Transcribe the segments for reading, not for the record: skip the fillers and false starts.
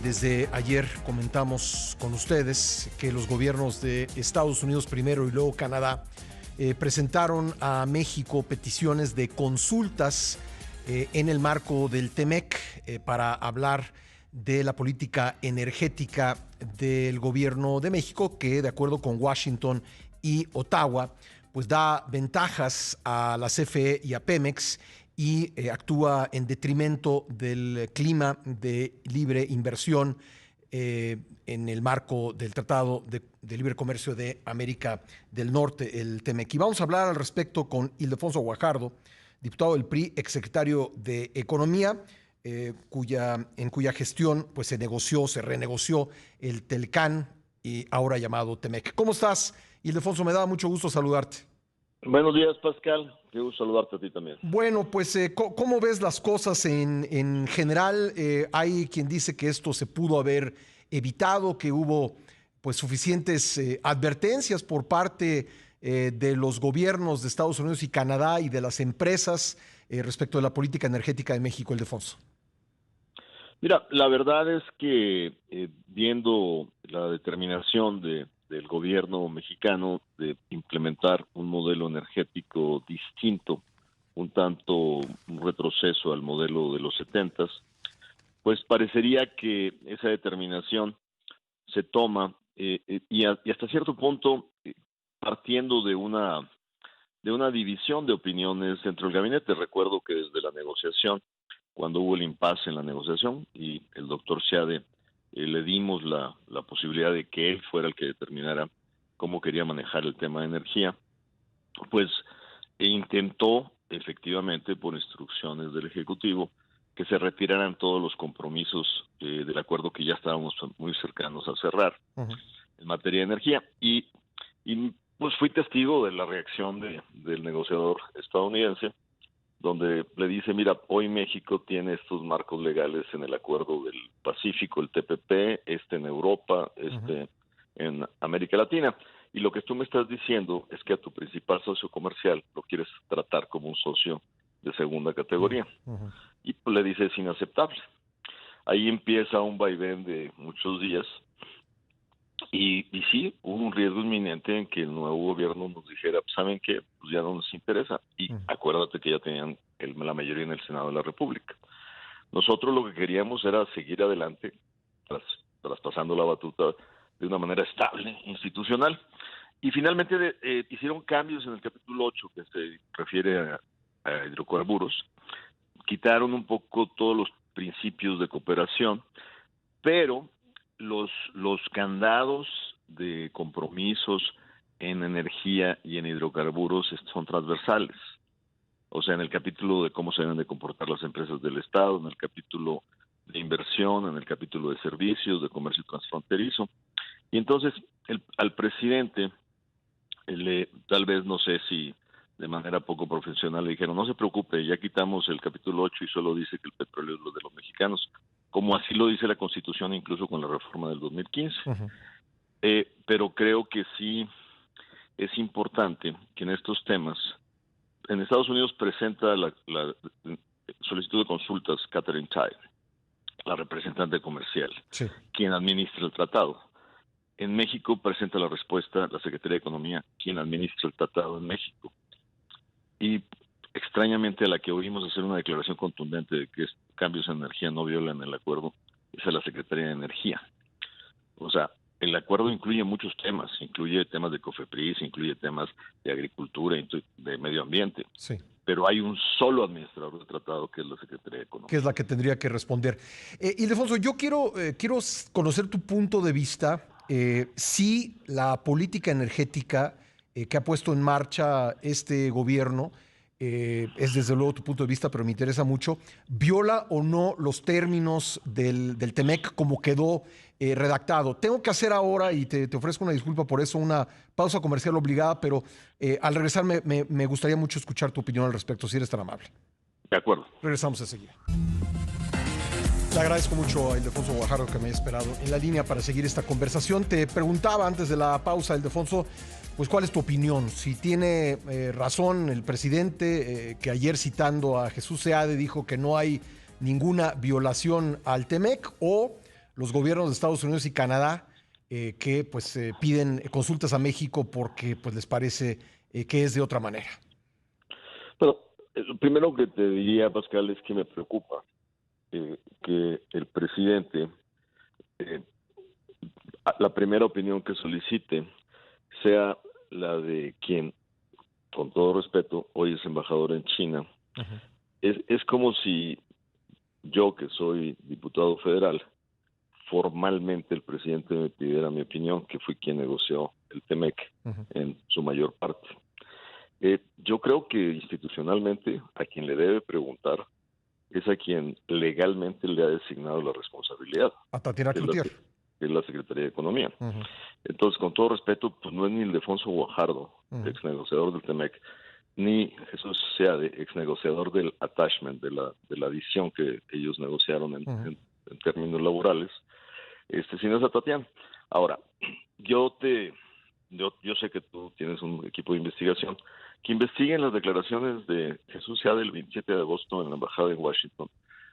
Desde ayer comentamos con ustedes que los gobiernos de Estados Unidos primero y luego Canadá presentaron a México peticiones de consultas en el marco del TEMEC para hablar de la política energética del gobierno de México, que de acuerdo con Washington y Ottawa, pues da ventajas a la CFE y a Pemex y actúa en detrimento del clima de libre inversión en el marco del Tratado de Libre Comercio de América del Norte, el TEMEC. Y vamos a hablar al respecto con Ildefonso Guajardo, diputado del PRI, exsecretario de Economía, en cuya gestión pues, se renegoció el TELCAN, y ahora llamado TEMEC. ¿Cómo estás, Ildefonso? Me da mucho gusto saludarte. Buenos días, Pascal. Qué gusto saludarte a ti también. Bueno, pues, ¿cómo ves las cosas en general? Hay quien dice que esto se pudo haber evitado, que hubo pues suficientes advertencias por parte de los gobiernos de Estados Unidos y Canadá y de las empresas respecto de la política energética de México, Ildefonso. Mira, la verdad es que viendo la determinación del gobierno mexicano de implementar un modelo energético distinto, un tanto un retroceso al modelo de los 70s, pues parecería que esa determinación se toma y hasta cierto punto partiendo de una división de opiniones dentro del gabinete. Recuerdo que desde la negociación, cuando hubo el impasse en la negociación y el doctor Seade le dimos la posibilidad de que él fuera el que determinara cómo quería manejar el tema de energía, pues intentó efectivamente por instrucciones del Ejecutivo que se retiraran todos los compromisos del acuerdo que ya estábamos muy cercanos a cerrar en materia de energía y pues fui testigo de la reacción del negociador estadounidense, donde le dice, mira, hoy México tiene estos marcos legales en el Acuerdo del Pacífico, el TPP, en Europa, en América Latina, y lo que tú me estás diciendo es que a tu principal socio comercial lo quieres tratar como un socio de segunda categoría. Y pues le dice, es inaceptable. Ahí empieza un vaivén de muchos días, y sí, hubo un riesgo inminente en que el nuevo gobierno nos dijera, ¿saben qué? Pues ya no nos interesa. Y acuérdate que ya tenían la mayoría en el Senado de la República. Nosotros lo que queríamos era seguir adelante, traspasando la batuta de una manera estable, institucional. Y finalmente hicieron cambios en el capítulo 8, que se refiere a hidrocarburos. Quitaron un poco todos los principios de cooperación, pero los candados de compromisos en energía y en hidrocarburos son transversales. O sea, en el capítulo de cómo se deben de comportar las empresas del Estado, en el capítulo de inversión, en el capítulo de servicios, de comercio transfronterizo. Y entonces al presidente, tal vez no sé si de manera poco profesional le dijeron, no se preocupe, ya quitamos el capítulo 8 y solo dice que el petróleo es lo de los mexicanos, como así lo dice la Constitución incluso con la reforma del 2015. Pero creo que sí es importante que en estos temas, en Estados Unidos presenta la solicitud de consultas Katherine Tai, la representante comercial, quien administra el tratado. En México presenta la respuesta la Secretaría de Economía, quien administra el tratado en México. Y extrañamente a la que oímos hacer una declaración contundente de que cambios en energía no violan el acuerdo es a la Secretaría de Energía. O sea, el acuerdo incluye muchos temas, incluye temas de COFEPRIS, incluye temas de agricultura, de medio ambiente. Pero hay un solo administrador del tratado que es la Secretaría de Economía. Que es la que tendría que responder. Ildefonso, yo quiero conocer tu punto de vista. Si la política energética que ha puesto en marcha este gobierno, es desde luego tu punto de vista, pero me interesa mucho, ¿viola o no los términos del TEMEC como quedó redactado? Tengo que hacer ahora, y te ofrezco una disculpa por eso, una pausa comercial obligada, pero al regresar me gustaría mucho escuchar tu opinión al respecto, si eres tan amable. De acuerdo. Regresamos enseguida. Le agradezco mucho a Ildefonso Guajardo que me haya esperado en la línea para seguir esta conversación. Te preguntaba antes de la pausa, Ildefonso, pues ¿cuál es tu opinión? Si tiene razón el presidente, que ayer citando a Jesús Seade dijo que no hay ninguna violación al TEMEC, o los gobiernos de Estados Unidos y Canadá que pues piden consultas a México porque pues les parece que es de otra manera. Bueno, lo primero que te diría, Pascal, es que me preocupa que el presidente, eh, la primera opinión que solicite sea la de quien, con todo respeto, hoy es embajador en China. Uh-huh. Es como si yo, que soy diputado federal, formalmente el presidente me pidiera mi opinión, que fui quien negoció el TEMEC Uh-huh. en su mayor parte. Yo creo que institucionalmente a quien le debe preguntar es a quien legalmente le ha designado la responsabilidad, A Tatiana que es la, Cloutier. que es la Secretaría de Economía. Uh-huh. Entonces, con todo respeto, pues no es ni Ildefonso Guajardo, Uh-huh. ex negociador del TEMEC, ni Jesús Seade, ex negociador del attachment, de la adición que ellos negociaron Uh-huh. en términos laborales, sino es a Tatiana. Ahora, yo sé que tú tienes un equipo de investigación que investiguen las declaraciones de Jesús Seade el 27 de agosto en la embajada en Washington,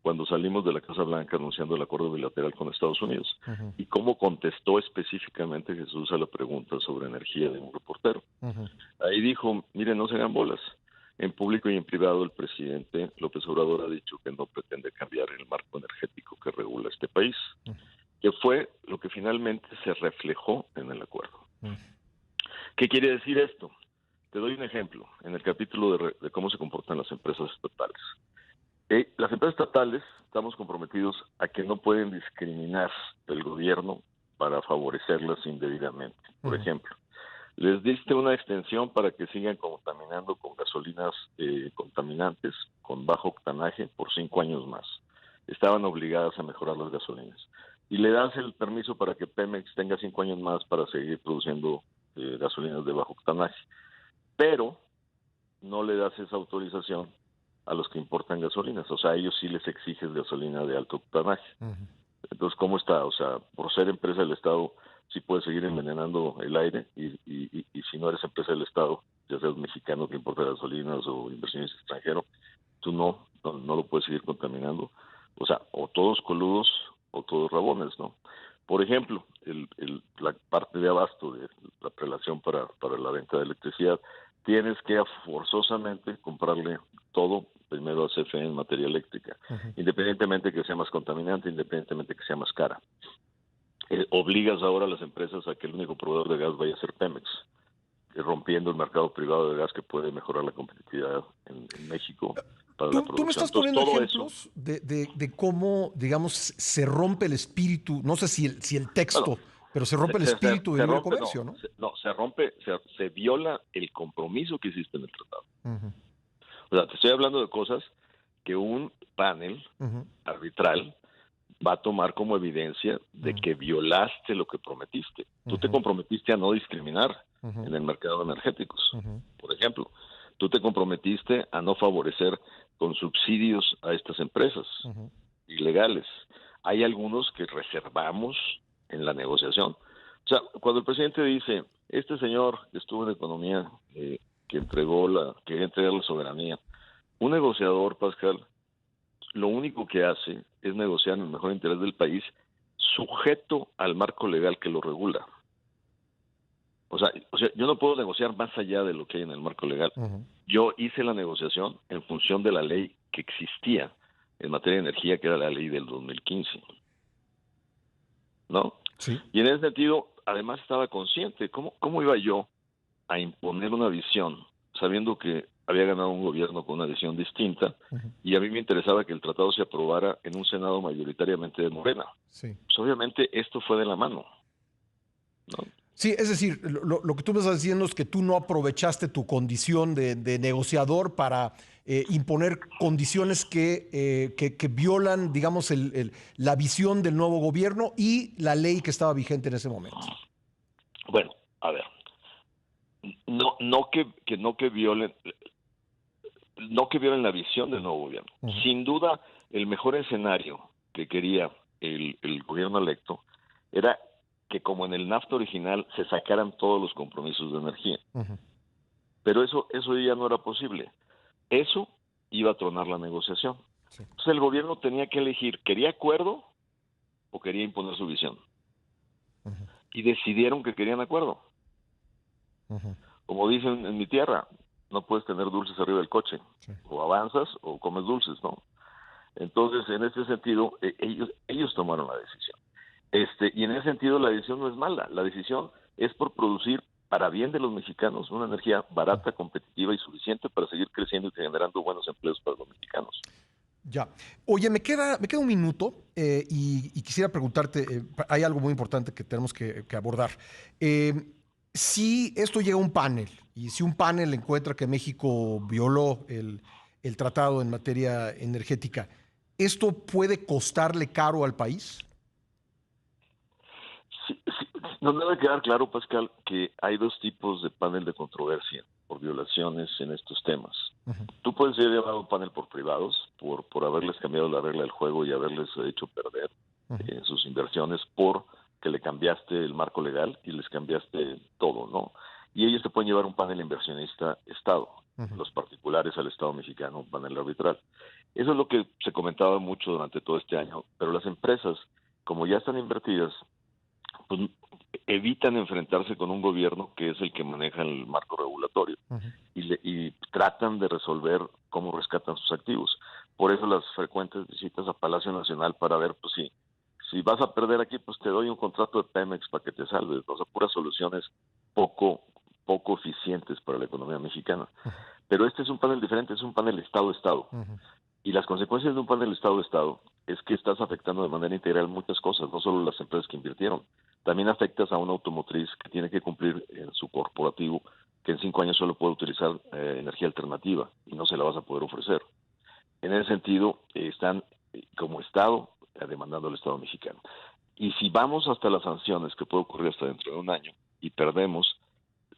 cuando salimos de la Casa Blanca anunciando el acuerdo bilateral con Estados Unidos, Uh-huh. y cómo contestó específicamente Jesús a la pregunta sobre energía de un reportero. Uh-huh. Ahí dijo, miren, no se hagan bolas. En público y en privado el presidente López Obrador ha dicho que no pretende cambiar el marco energético que regula este país, Uh-huh. que fue lo que finalmente se reflejó en el acuerdo. Uh-huh. ¿Qué quiere decir esto? Te doy un ejemplo en el capítulo de cómo se comportan las empresas estatales. Las empresas estatales estamos comprometidos a que no pueden discriminar el gobierno para favorecerlas indebidamente. Por Uh-huh. ejemplo, les diste una extensión para que sigan contaminando con gasolinas contaminantes con bajo octanaje por 5 años más. Estaban obligadas a mejorar las gasolinas. Y le das el permiso para que Pemex tenga 5 años más para seguir produciendo gasolinas de bajo octanaje. Pero no le das esa autorización a los que importan gasolinas. O sea, a ellos sí les exiges gasolina de alto octanaje. Uh-huh. Entonces, ¿cómo está? O sea, por ser empresa del Estado, sí puedes seguir envenenando el aire y si no eres empresa del Estado, ya seas mexicano que importa gasolinas o inversiones extranjero, tú no lo puedes seguir contaminando. O sea, o todos coludos o todos rabones, ¿no? Por ejemplo, la parte de abasto de la prelación para la venta de electricidad, tienes que forzosamente comprarle todo primero a CFE en materia eléctrica, Uh-huh. independientemente que sea más contaminante, independientemente que sea más cara. Obligas ahora a las empresas a que el único proveedor de gas vaya a ser Pemex, rompiendo el mercado privado de gas que puede mejorar la competitividad en México para la Tú me producción. estás Entonces, poniendo todo ejemplos de cómo, digamos, se rompe el espíritu, no sé si el texto, bueno, pero se rompe el espíritu del libre rompe, comercio, ¿no? se rompe, se viola el compromiso que hiciste en el tratado. Uh-huh. O sea, te estoy hablando de cosas que un panel Uh-huh. arbitral va a tomar como evidencia de que violaste lo que prometiste. Tú te comprometiste a no discriminar en el mercado de energéticos, por ejemplo. Tú te comprometiste a no favorecer con subsidios a estas empresas ilegales. Hay algunos que reservamos en la negociación. O sea, cuando el presidente dice, este señor que estuvo en economía, que quería entregar la soberanía, un negociador, Pascal, lo único que hace es negociar en el mejor interés del país, sujeto al marco legal que lo regula. O sea, yo no puedo negociar más allá de lo que hay en el marco legal. Uh-huh. Yo hice la negociación en función de la ley que existía en materia de energía, que era la ley del 2015. ¿No? Sí. Y en ese sentido, además estaba consciente. ¿Cómo iba yo a imponer una visión sabiendo que había ganado un gobierno con una visión distinta? Uh-huh. Y a mí me interesaba que el tratado se aprobara en un Senado mayoritariamente de Morena. Sí. Pues obviamente esto fue de la mano, ¿no? Sí, es decir, lo que tú me estás diciendo es que tú no aprovechaste tu condición de negociador para imponer condiciones que violan, digamos, la visión del nuevo gobierno y la ley que estaba vigente en ese momento. Bueno, a ver, no que violen la visión del nuevo gobierno. Uh-huh. Sin duda, el mejor escenario que quería el gobierno electo era que, como en el NAFTA original, se sacaran todos los compromisos de energía. Uh-huh. Pero eso ya no era posible. Eso iba a tronar la negociación. Sí. Entonces el gobierno tenía que elegir, ¿quería acuerdo o quería imponer su visión. Ujú. Y decidieron que querían acuerdo. Ujú. Como dicen en mi tierra, no puedes tener dulces arriba del coche. Sí. O avanzas o comes dulces, ¿no? Entonces, en ese sentido, ellos tomaron la decisión. Y en ese sentido, la decisión no es mala. La decisión es por producir para bien de los mexicanos una energía barata, competitiva y suficiente para seguir creciendo y generando buenos empleos para los mexicanos. Ya. Oye, me queda un minuto y quisiera preguntarte, hay algo muy importante que tenemos que abordar. Eh, si esto llega a un panel y si un panel encuentra que México violó el tratado en materia energética, ¿esto puede costarle caro al país? Sí, sí, nos debe quedar claro, Pascal, que hay dos tipos de panel de controversia por violaciones en estos temas. Ujú. Tú puedes ser llamado panel por privados, por haberles cambiado la regla del juego y haberles hecho perder Ujú. sus inversiones por que le cambiaste el marco legal y les cambiaste todo, ¿no? Y ellos te pueden llevar un panel inversionista Estado, Ujú. los particulares al Estado mexicano, un panel arbitral. Eso es lo que se comentaba mucho durante todo este año, pero las empresas, como ya están invertidas, pues evitan enfrentarse con un gobierno que es el que maneja el marco regulatorio Ujú. y tratan de resolver cómo rescatan sus activos. Por eso las frecuentes visitas a Palacio Nacional para ver, pues si vas a perder aquí, pues te doy un contrato de Pemex para que te salves. O sea, puras soluciones poco, poco eficientes para la economía mexicana. Pero este es un panel diferente, es un panel Estado-Estado. Ujú. Y las consecuencias de un panel Estado-Estado es que estás afectando de manera integral muchas cosas, no solo las empresas que invirtieron. También afectas a una automotriz que tiene que cumplir en su corporativo que en 5 años solo puede utilizar energía alternativa y no se la vas a poder ofrecer. En ese sentido, están como Estado demandando al Estado mexicano. Y si vamos hasta las sanciones, que puede ocurrir hasta dentro de un año, y perdemos,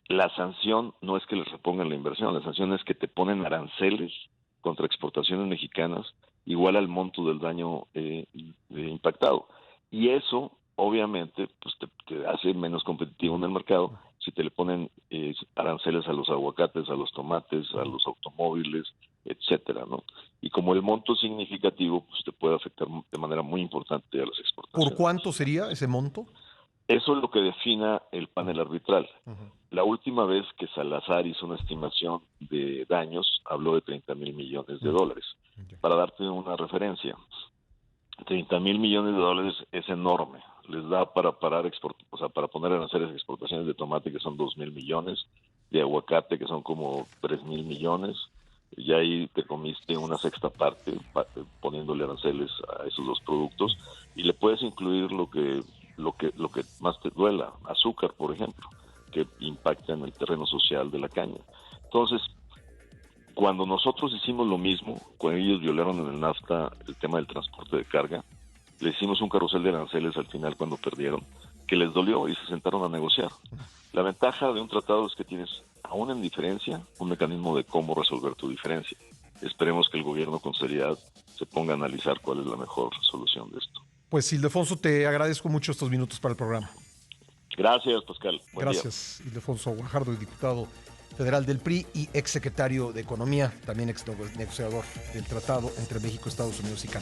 la sanción no es que les repongan la inversión, la sanción es que te ponen aranceles contra exportaciones mexicanas igual al monto del daño impactado. Y eso, obviamente, pues te hace menos competitivo en el mercado si te le ponen aranceles a los aguacates, a los tomates, a los automóviles, etcétera, ¿no? Y como el monto es significativo, pues te puede afectar de manera muy importante a las ¿Por exportaciones. cuánto sería ese monto? Eso es lo que defina el Ujú. panel arbitral. Ujú. La última vez que Salazar hizo una estimación de daños, habló de 30,000 millones de Ujú. dólares. Ya. Para darte una referencia, 30,000 millones de dólares es enorme. Les da para parar o sea, para poner aranceles de exportaciones de tomate, que son 2,000 millones, de aguacate, que son como 3,000 millones, y ahí te comiste una sexta parte poniéndole aranceles a esos dos productos, y le puedes incluir lo que más te duela, azúcar, por ejemplo, que impacta en el terreno social de la caña. Entonces, cuando nosotros hicimos lo mismo, cuando ellos violaron en el NAFTA el tema del transporte de carga, le hicimos un carrusel de aranceles al final cuando perdieron, que les dolió y se sentaron a negociar. La ventaja de un tratado es que tienes, aún en diferencia, un mecanismo de cómo resolver tu diferencia. Esperemos que el gobierno con seriedad se ponga a analizar cuál es la mejor solución de esto. Pues Ildefonso, te agradezco mucho estos minutos para el programa. Gracias, Pascal. Buen día. Gracias, Ildefonso Guajardo, diputado federal del PRI y exsecretario de Economía, también ex negociador del tratado entre México, Estados Unidos y Canadá.